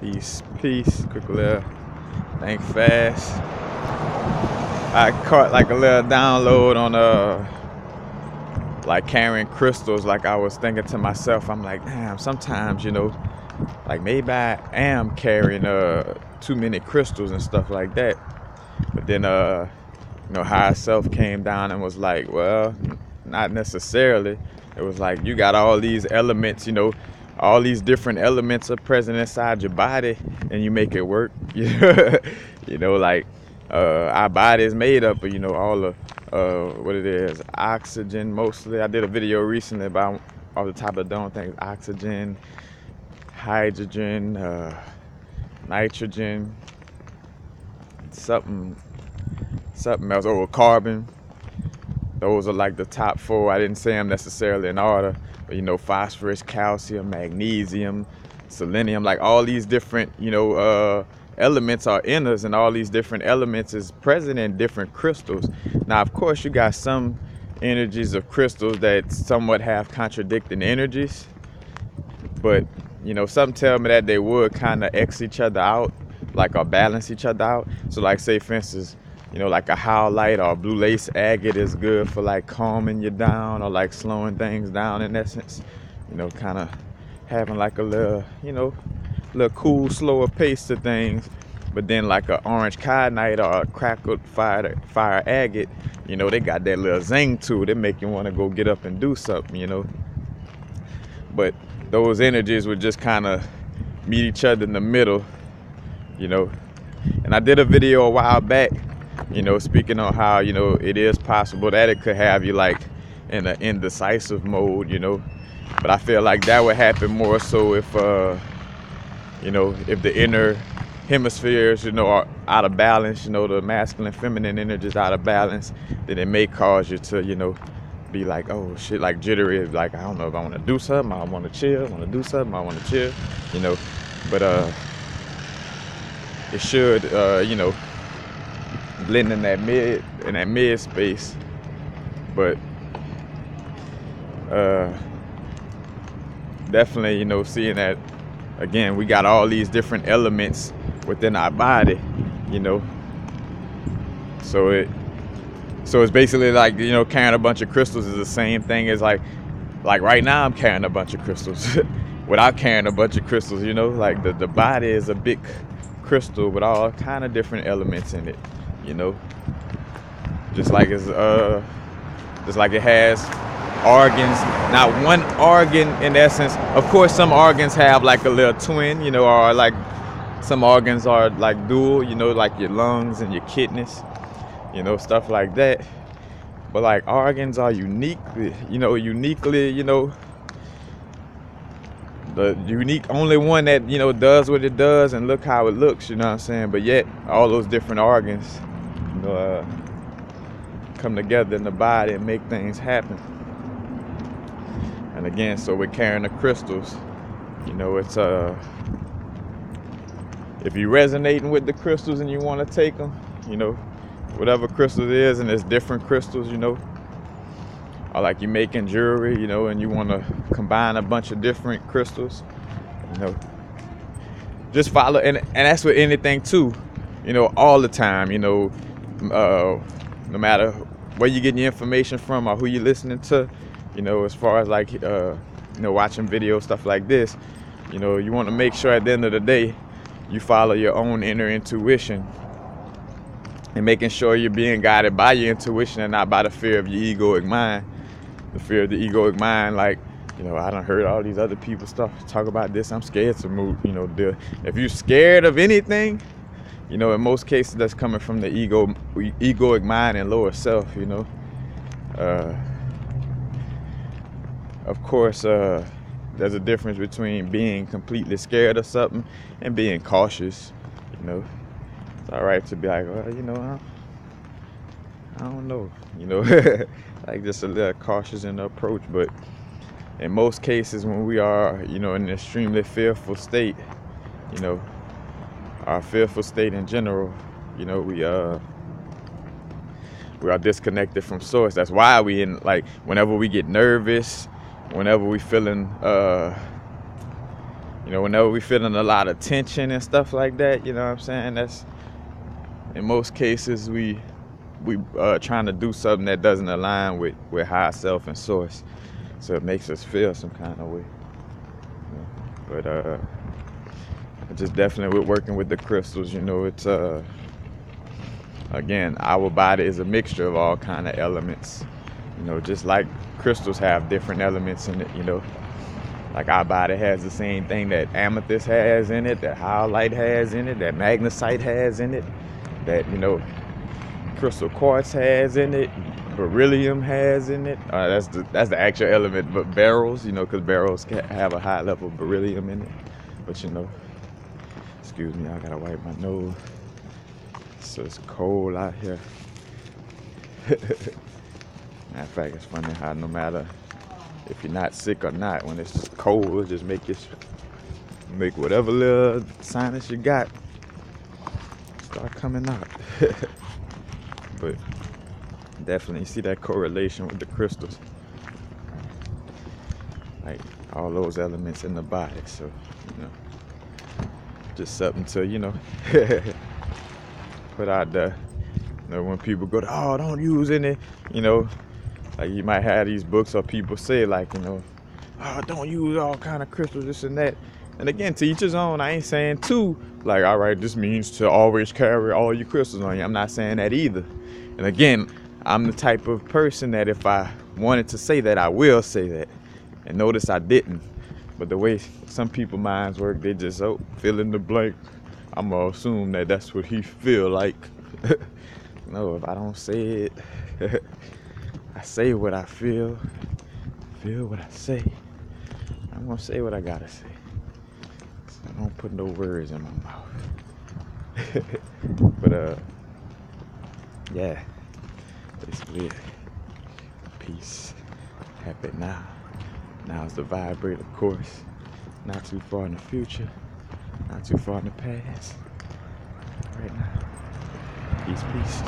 Peace, peace. Quick little think fast. I caught like a little download on like carrying crystals. Like I was thinking to myself, I'm like, damn, sometimes, like maybe I am carrying too many crystals and stuff like that. But then higher self came down and was like, well, not necessarily. It was like you got all these elements, all these different elements are present inside your body, and you make it work. Like our body is made up of all the what it is, oxygen mostly. I did a video recently about off the top of the dome things: oxygen, hydrogen, nitrogen, something else. Oh, carbon. Those are like the top four. I didn't say them necessarily in order, but phosphorus, calcium, magnesium, selenium, like all these different, elements are in us, and all these different elements is present in different crystals. Now, of course, you got some energies of crystals that somewhat have contradicting energies, but some tell me that they would kind of X each other out, like, or balance each other out. So like, say for instance, like a howlite or a blue lace agate is good for like calming you down or like slowing things down in essence. Kind of having like a little, little cool, slower pace to things. But then like an orange kyanite or a crackled fire agate, they got that little zing to it. They make you want to go get up and do something, But those energies would just kind of meet each other in the middle, And I did a video a while back, speaking on how, it is possible that it could have you like in an indecisive mode, But I feel like that would happen more so if, if the inner hemispheres, are out of balance, the masculine, feminine energies out of balance, then it may cause you to, be like, oh shit, like jittery, like I don't know if I want to do something, I want to chill, I want to do something, I want to chill, But it should, blend in that mid space. But definitely, seeing that again, we got all these different elements within our body, So it's basically like, carrying a bunch of crystals is the same thing as like right now I'm carrying a bunch of crystals. Without carrying a bunch of crystals, like the body is a big crystal with all kind of different elements in it, just like it has organs. Not one organ in essence. Of course, some organs have like a little twin, or like some organs are like dual, like your lungs and your kidneys, stuff like that. But like organs are uniquely, the unique only one that, does what it does and look how it looks, you know what I'm saying? But yet all those different organs, come together in the body and make things happen. And again, so we're carrying the crystals, it's if you're resonating with the crystals and you want to take them, whatever crystal it is, and there's different crystals, or like you're making jewelry, and you want to combine a bunch of different crystals, just follow, and that's with anything too, all the time, no matter where you're getting your information from or who you're listening to, as far as like, watching videos, stuff like this, you want to make sure at the end of the day, you follow your own inner intuition and making sure you're being guided by your intuition and not by the fear of your egoic mind. The fear of the egoic mind, like, I done heard all these other people talk about this. I'm scared to move, if you're scared of anything, in most cases that's coming from the egoic mind and lower self, Of course, there's a difference between being completely scared of something and being cautious, It's all right to be like, well, I don't know, like just a little cautious in the approach. But in most cases, when we are, in an extremely fearful state, our fearful state in general, we are disconnected from source. That's why whenever we get nervous, whenever we feeling You know, whenever we feeling a lot of tension and stuff like that, you know what I'm saying? That's, in most cases, we trying to do something that doesn't align with higher self and source. So it makes us feel some kind of way. You know? But just definitely with working with the crystals, you know, it's again, our body is a mixture of all kind of elements. You know, just like crystals have different elements in it, you know. Like our body has the same thing that amethyst has in it, that hyaline has in it, that magnesite has in it, that, you know, crystal quartz has in it, beryllium has in it. That's the actual element, but beryls, you know, because beryls can have a high level of beryllium in it. But, you know, excuse me, I gotta wipe my nose. So it's cold out here. Matter of fact, it's funny how no matter if you're not sick or not, when it's just cold, it just make whatever little sinus you got start coming out. But definitely see that correlation with the crystals, like all those elements in the body. So, you know, just something to, you know, put out there. You know, when people go, oh, don't use any, you know, like you might have these books or people say, like, you know, oh, don't use all kind of crystals, this and that. And again, to each his own. I ain't saying to, like, all right, this means to always carry all your crystals on you. I'm not saying that either. And again, I'm the type of person that if I wanted to say that, I will say that. And notice I didn't. But the way some people's minds work, they just, fill in the blank. I'm gonna assume that that's what he feel like. No, if I don't say it, I say what I feel what I say. I'm gonna say what I gotta say. So I don't put no words in my mouth. But yeah, basically it. Peace. Happy now. Now's the vibrate, of course. Not too far in the future. Not too far in the past. Right now. Peace, peace.